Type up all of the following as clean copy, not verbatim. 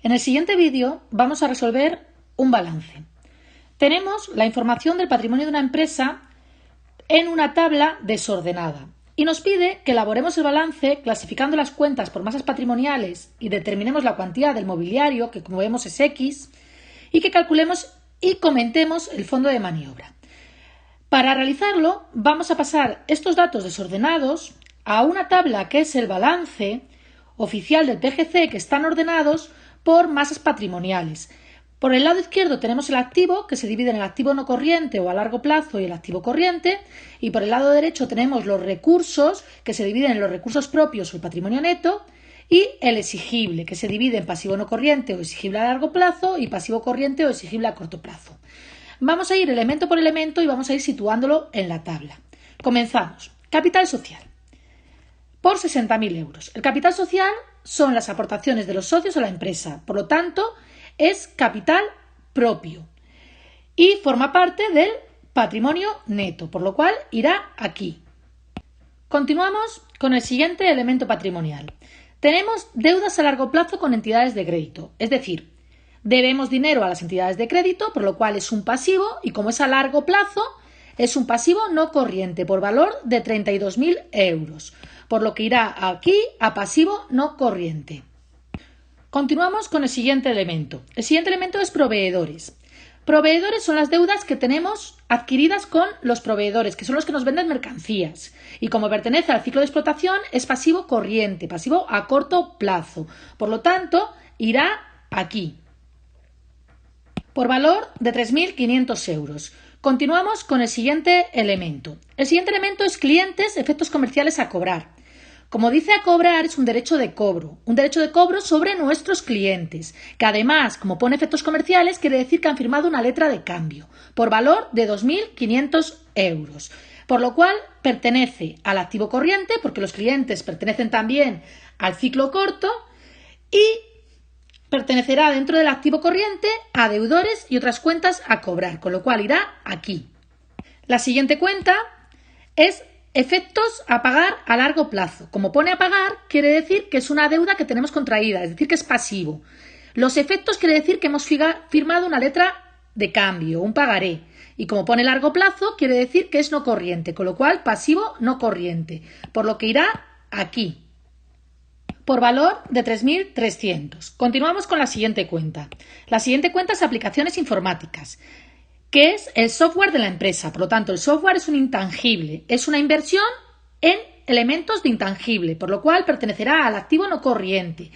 En el siguiente vídeo vamos a resolver un balance. Tenemos la información del patrimonio de una empresa en una tabla desordenada y nos pide que elaboremos el balance clasificando las cuentas por masas patrimoniales y determinemos la cuantía del mobiliario, que como vemos es X, y que calculemos y comentemos el fondo de maniobra. Para realizarlo vamos a pasar estos datos desordenados a una tabla que es el balance oficial del PGC, que están ordenados por masas patrimoniales. Por el lado izquierdo tenemos el activo, que se divide en el activo no corriente o a largo plazo y el activo corriente, y por el lado derecho tenemos los recursos, que se dividen en los recursos propios o el patrimonio neto, y el exigible, que se divide en pasivo no corriente o exigible a largo plazo y pasivo corriente o exigible a corto plazo. Vamos a ir elemento por elemento y vamos a ir situándolo en la tabla. Comenzamos. Capital social. Por 60.000 euros. El capital social son las aportaciones de los socios a la empresa, por lo tanto es capital propio y forma parte del patrimonio neto, por lo cual irá aquí. Continuamos con el siguiente elemento patrimonial. Tenemos deudas a largo plazo con entidades de crédito, es decir, debemos dinero a las entidades de crédito, por lo cual es un pasivo y como es a largo plazo, es un pasivo no corriente por valor de 32.000 euros, por lo que irá aquí a pasivo no corriente. Continuamos con el siguiente elemento. El siguiente elemento es proveedores. Proveedores son las deudas que tenemos adquiridas con los proveedores, que son los que nos venden mercancías. Y como pertenece al ciclo de explotación, es pasivo corriente, pasivo a corto plazo. Por lo tanto, irá aquí, por valor de 3.500 euros. Continuamos con el siguiente elemento. El siguiente elemento es clientes, efectos comerciales a cobrar. Como dice a cobrar, es un derecho de cobro sobre nuestros clientes, que además, como pone efectos comerciales, quiere decir que han firmado una letra de cambio, por valor de 2.500 euros, por lo cual pertenece al activo corriente, porque los clientes pertenecen también al ciclo corto, y pertenecerá dentro del activo corriente a deudores y otras cuentas a cobrar, con lo cual irá aquí. La siguiente cuenta es efectos a pagar a largo plazo. Como pone a pagar, quiere decir que es una deuda que tenemos contraída, es decir, que es pasivo. Los efectos quiere decir que hemos firmado una letra de cambio, un pagaré. Y como pone largo plazo, quiere decir que es no corriente, con lo cual pasivo no corriente, por lo que irá aquí, por valor de 3.300. Continuamos con la siguiente cuenta. La siguiente cuenta es aplicaciones informáticas, que es el software de la empresa. Por lo tanto, el software es un intangible, es una inversión en elementos de intangible, por lo cual pertenecerá al activo no corriente,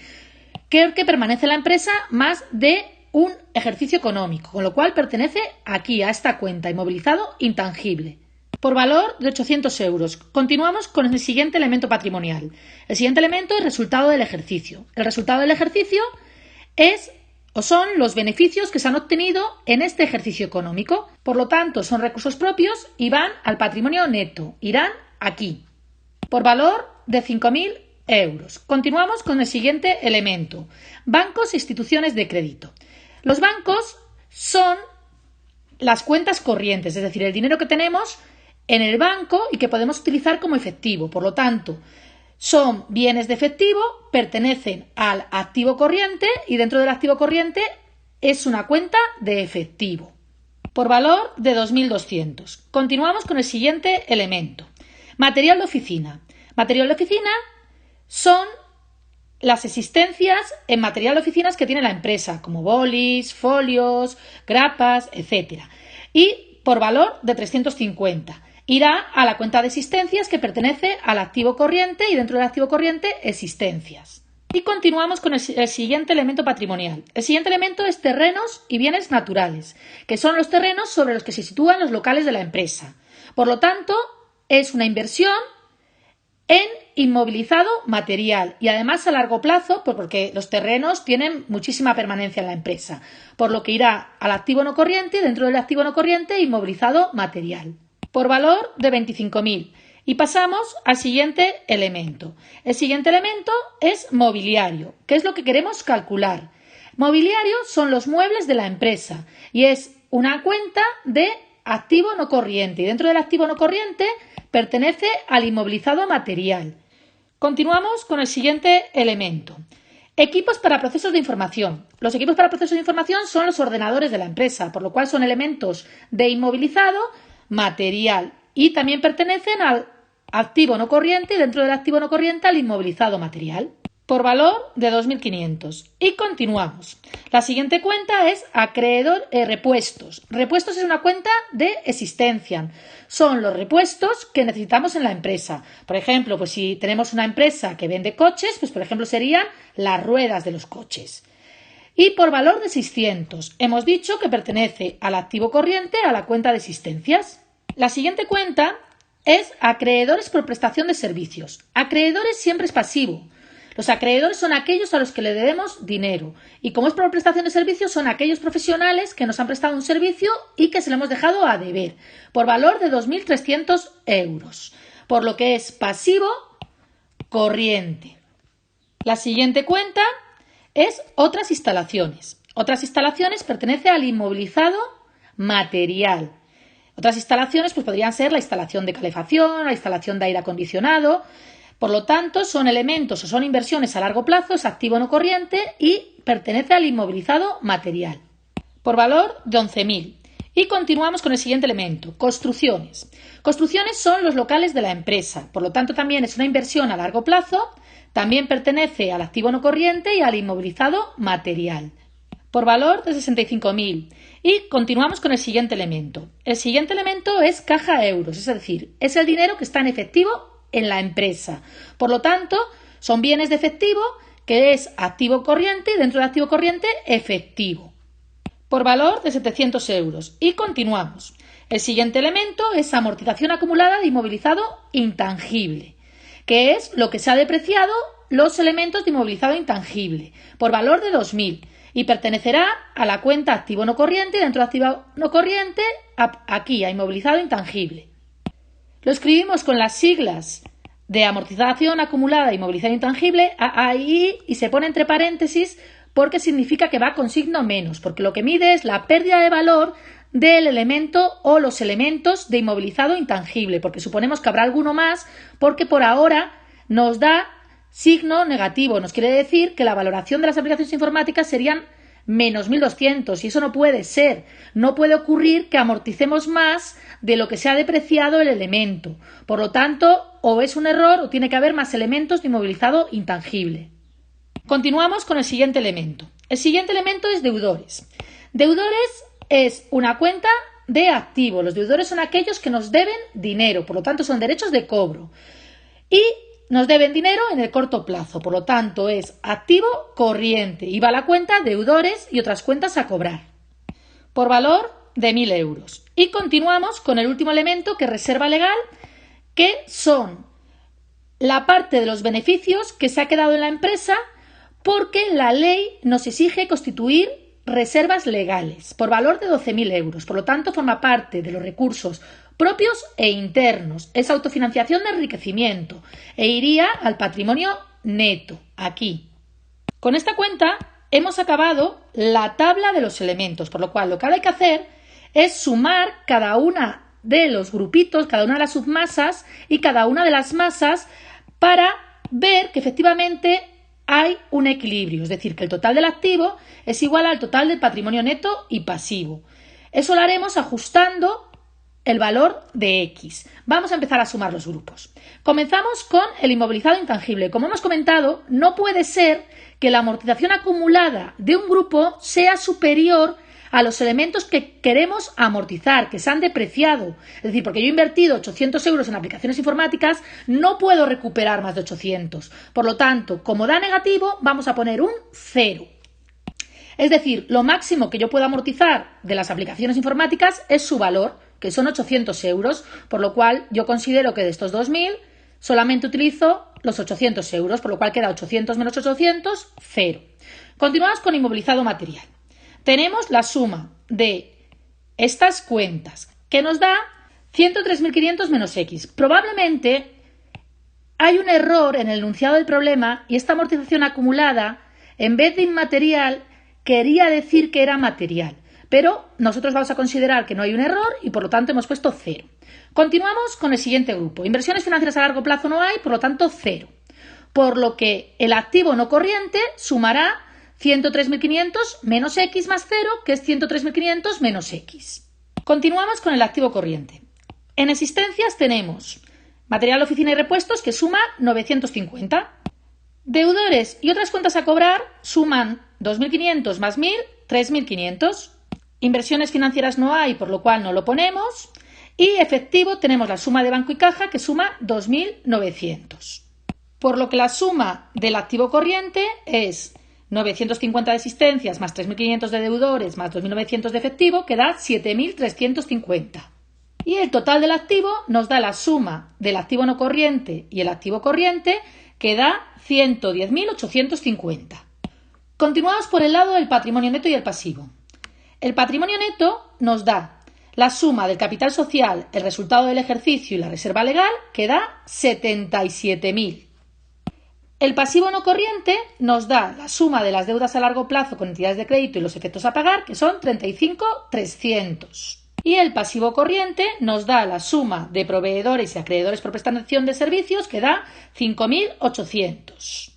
que permanece en la empresa más de un ejercicio económico, con lo cual pertenece aquí, a esta cuenta, inmovilizado intangible, por valor de 800 euros. Continuamos con el siguiente elemento patrimonial. El siguiente elemento es resultado del ejercicio. El resultado del ejercicio son los beneficios que se han obtenido en este ejercicio económico. Por lo tanto, son recursos propios y van al patrimonio neto. Irán aquí, por valor de 5.000 euros. Continuamos con el siguiente elemento. Bancos e instituciones de crédito. Los bancos son las cuentas corrientes, es decir, el dinero que tenemos en el banco y que podemos utilizar como efectivo. Por lo tanto, son bienes de efectivo, pertenecen al activo corriente y dentro del activo corriente es una cuenta de efectivo, por valor de 2.200. Continuamos con el siguiente elemento. Material de oficina. Material de oficina son las existencias en material de oficinas que tiene la empresa, como bolis, folios, grapas, etc. Y por valor de 350. Irá a la cuenta de existencias que pertenece al activo corriente y dentro del activo corriente existencias. Y continuamos con el siguiente elemento patrimonial. El siguiente elemento es terrenos y bienes naturales, que son los terrenos sobre los que se sitúan los locales de la empresa. Por lo tanto, es una inversión en inmovilizado material y además a largo plazo, porque los terrenos tienen muchísima permanencia en la empresa, por lo que irá al activo no corriente y dentro del activo no corriente inmovilizado material, por valor de 25.000. Y pasamos al siguiente elemento. El siguiente elemento es mobiliario, que es lo que queremos calcular. Mobiliario son los muebles de la empresa y es una cuenta de activo no corriente. Y dentro del activo no corriente pertenece al inmovilizado material. Continuamos con el siguiente elemento. Equipos para procesos de información. Los equipos para procesos de información son los ordenadores de la empresa, por lo cual son elementos de inmovilizado material y también pertenecen al activo no corriente y dentro del activo no corriente al inmovilizado material, por valor de 2.500. Y continuamos. La siguiente cuenta es repuestos. Repuestos es una cuenta de existencia. Son los repuestos que necesitamos en la empresa. Por ejemplo, pues si tenemos una empresa que vende coches, pues por ejemplo serían las ruedas de los coches. Y por valor de 600. Hemos dicho que pertenece al activo corriente a la cuenta de existencias. La siguiente cuenta es acreedores por prestación de servicios. Acreedores siempre es pasivo. Los acreedores son aquellos a los que le debemos dinero y como es por prestación de servicios son aquellos profesionales que nos han prestado un servicio y que se lo hemos dejado a deber por valor de 2.300 euros, por lo que es pasivo corriente. La siguiente cuenta es otras instalaciones. Otras instalaciones pertenece al inmovilizado material. Otras instalaciones pues podrían ser la instalación de calefacción, la instalación de aire acondicionado. Por lo tanto, son elementos o son inversiones a largo plazo, es activo no corriente y pertenece al inmovilizado material, por valor de 11.000. Y continuamos con el siguiente elemento, construcciones. Construcciones son los locales de la empresa, por lo tanto también es una inversión a largo plazo, también pertenece al activo no corriente y al inmovilizado material, por valor de 65.000. Y continuamos con el siguiente elemento. El siguiente elemento es caja euros, es decir, es el dinero que está en efectivo en la empresa. Por lo tanto, son bienes de efectivo que es activo corriente y dentro de activo corriente efectivo, por valor de 700 euros. Y continuamos. El siguiente elemento es amortización acumulada de inmovilizado intangible, que es lo que se ha depreciado los elementos de inmovilizado intangible, por valor de 2.000 y pertenecerá a la cuenta activo no corriente y dentro de activo no corriente aquí a inmovilizado intangible. Lo escribimos con las siglas de amortización acumulada e inmovilizado intangible, AAI, y se pone entre paréntesis porque significa que va con signo menos, porque lo que mide es la pérdida de valor del elemento o los elementos de inmovilizado intangible, porque suponemos que habrá alguno más, porque por ahora nos da signo negativo, nos quiere decir que la valoración de las aplicaciones informáticas serían menos 1.200 y eso no puede ser, no puede ocurrir que amorticemos más de lo que se ha depreciado el elemento, por lo tanto o es un error o tiene que haber más elementos de inmovilizado intangible. Continuamos con el siguiente elemento. El siguiente elemento es deudores. Deudores es una cuenta de activo, los deudores son aquellos que nos deben dinero, por lo tanto son derechos de cobro y nos deben dinero en el corto plazo, por lo tanto es activo corriente y va a la cuenta deudores y otras cuentas a cobrar, por valor de 1.000 euros. Y continuamos con el último elemento que es reserva legal, que son la parte de los beneficios que se ha quedado en la empresa porque la ley nos exige constituir reservas legales por valor de 12.000 euros. Por lo tanto, forma parte de los recursos propios e internos. Es autofinanciación de enriquecimiento e iría al patrimonio neto, aquí. Con esta cuenta hemos acabado la tabla de los elementos, por lo cual lo que hay que hacer es sumar cada una de los grupitos, cada una de las submasas y cada una de las masas para ver que efectivamente hay un equilibrio, es decir, que el total del activo es igual al total del patrimonio neto y pasivo. Eso lo haremos ajustando el valor de X. Vamos a empezar a sumar los grupos. Comenzamos con el inmovilizado intangible. Como hemos comentado, no puede ser que la amortización acumulada de un grupo sea superior a los elementos que queremos amortizar, que se han depreciado. Es decir, porque yo he invertido 800 euros en aplicaciones informáticas, no puedo recuperar más de 800. Por lo tanto, como da negativo, vamos a poner un 0. Es decir, lo máximo que yo puedo amortizar de las aplicaciones informáticas es su valor, que son 800 euros, por lo cual yo considero que de estos 2.000 solamente utilizo los 800 euros, por lo cual queda 800 menos 800, 0. Continuamos con inmovilizado material. Tenemos la suma de estas cuentas, que nos da 103.500 menos X. Probablemente hay un error en el enunciado del problema y esta amortización acumulada, en vez de inmaterial, quería decir que era material. Pero nosotros vamos a considerar que no hay un error y por lo tanto hemos puesto 0. Continuamos con el siguiente grupo. Inversiones financieras a largo plazo no hay, por lo tanto 0. por lo que el activo no corriente sumará 103.500 menos X más 0, que es 103.500 menos X. Continuamos con el activo corriente. En existencias tenemos material, oficina y repuestos, que suma 950. Deudores y otras cuentas a cobrar suman 2.500 más 1.000, 3.500. Inversiones financieras no hay, por lo cual no lo ponemos. Y efectivo tenemos la suma de banco y caja, que suma 2.900. Por lo que la suma del activo corriente es 950 de existencias más 3.500 de deudores más 2.900 de efectivo, que da 7.350. Y el total del activo nos da la suma del activo no corriente y el activo corriente, que da 110.850. Continuamos por el lado del patrimonio neto y el pasivo. El patrimonio neto nos da la suma del capital social, el resultado del ejercicio y la reserva legal, que da 77.000. El pasivo no corriente nos da la suma de las deudas a largo plazo con entidades de crédito y los efectos a pagar, que son 35.300. Y el pasivo corriente nos da la suma de proveedores y acreedores por prestación de servicios, que da 5.800.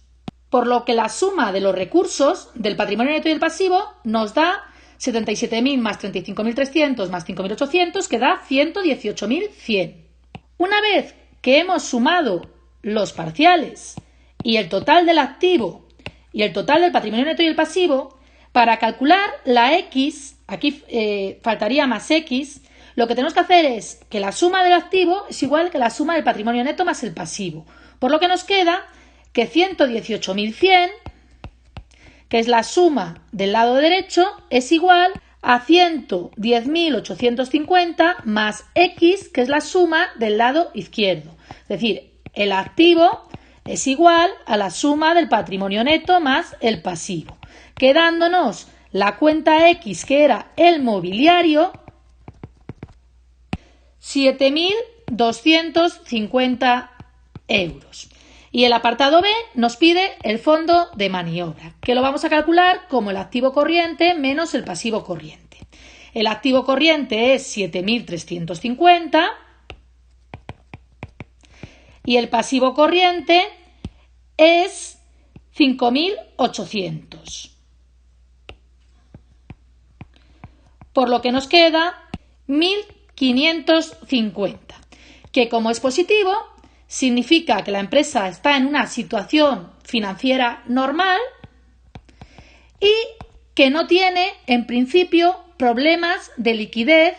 Por lo que la suma de los recursos del patrimonio neto y del pasivo nos da 77.000 más 35.300 más 5.800, que da 118.100. Una vez que hemos sumado los parciales y el total del activo y el total del patrimonio neto y el pasivo, para calcular la X, aquí faltaría más X, lo que tenemos que hacer es que la suma del activo es igual que la suma del patrimonio neto más el pasivo. Por lo que nos queda que 118.100, que es la suma del lado derecho, es igual a 110.850 más X, que es la suma del lado izquierdo. Es decir, el activo es igual a la suma del patrimonio neto más el pasivo, quedándonos la cuenta X, que era el mobiliario, 7.250 euros. Y el apartado B nos pide el fondo de maniobra, que lo vamos a calcular como el activo corriente menos el pasivo corriente. El activo corriente es 7.350 y el pasivo corriente es 5.800. Por lo que nos queda 1.550, que como es positivo, significa que la empresa está en una situación financiera normal y que no tiene, en principio, problemas de liquidez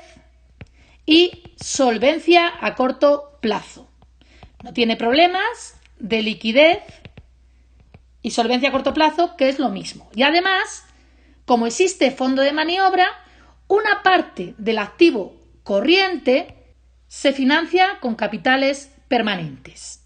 y solvencia a corto plazo. No tiene problemas de liquidez y solvencia a corto plazo, que es lo mismo. Y además, como existe fondo de maniobra, una parte del activo corriente se financia con capitales permanentes.